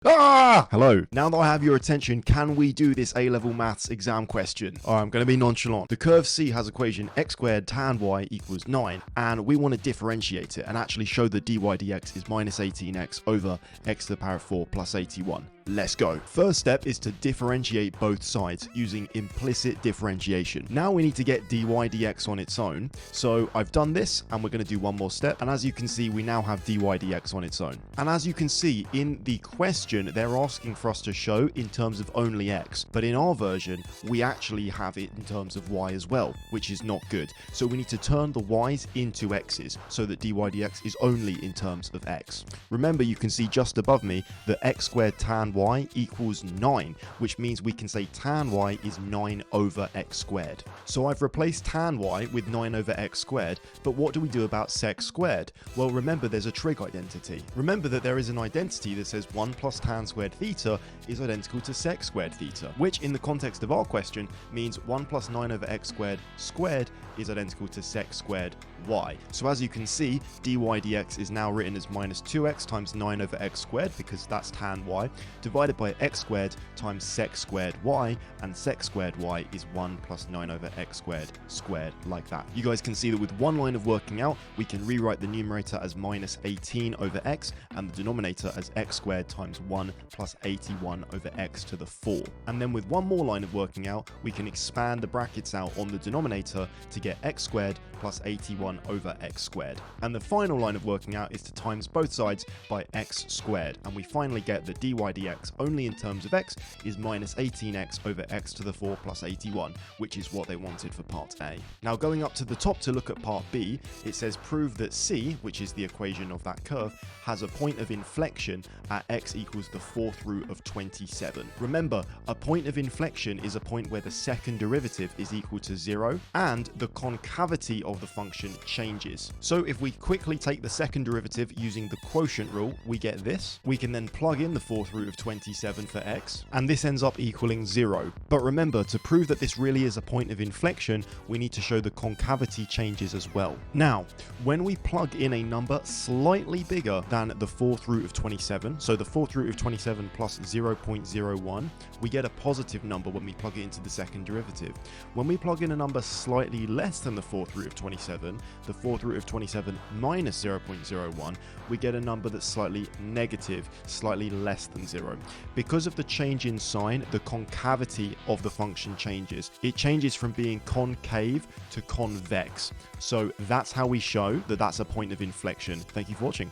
Hello. Now that I have your attention, can we do this A-level maths exam question? Alright, I'm going to be nonchalant. The curve C has equation x squared tan y equals 9, and we want to differentiate it and actually show that dy dx is minus 18x over x to the power of 4 plus 81. Let's go. First step is to differentiate both sides using implicit differentiation. Now we need to get dy dx on its own. So I've done this and we're going to do one more step. And as you can see, we now have dy dx on its own. And as you can see in the question, they're asking for us to show in terms of only x. But in our version, we actually have it in terms of y as well, which is not good. So we need to turn the y's into x's so that dy dx is only in terms of x. Remember, you can see just above me that x squared tan y equals 9, which means we can say tan y is 9 over x squared. So I've replaced tan y with 9 over x squared, but what do we do about sec squared? Well, remember there's a trig identity. Remember that there is an identity that says 1 plus tan squared theta is identical to sec squared theta, which in the context of our question means 1 plus 9 over x squared is identical to sec squared y. So as you can see, dy dx is now written as minus 2x times 9 over x squared, because that's tan y, divided by x squared times sec squared y, and sec squared y is 1 plus 9 over x squared, like that. You guys can see that with one line of working out, we can rewrite the numerator as minus 18 over x, and the denominator as x squared times 1 plus 81 over x to the 4. And then with one more line of working out, we can expand the brackets out on the denominator to get x squared plus 81 over x squared. And the final line of working out is to times both sides by x squared, and we finally get that dy dx only in terms of x is minus 18x over x to the 4 plus 81, which is what they wanted for part A. Now going up to the top to look at part B, it says prove that C, which is the equation of that curve, has a point of inflection at x equals the fourth root of 27. Remember, a point of inflection is a point where the second derivative is equal to 0 and the concavity of the function changes. So if we quickly take the second derivative using the quotient rule, we get this. We can then plug in the fourth root of 27 for x, and this ends up equaling 0. But remember, to prove that this really is a point of inflection, we need to show the concavity changes as well. Now, when we plug in a number slightly bigger than the fourth root of 27, so the fourth root of 27 plus 0.01, we get a positive number when we plug it into the second derivative. When we plug in a number slightly less than the fourth root of 27, the fourth root of 27 minus 0.01, we get a number that's slightly negative, slightly less than 0. Because of the change in sign, the concavity of the function changes. It changes from being concave to convex. So that's how we show that that's a point of inflection. Thank you for watching.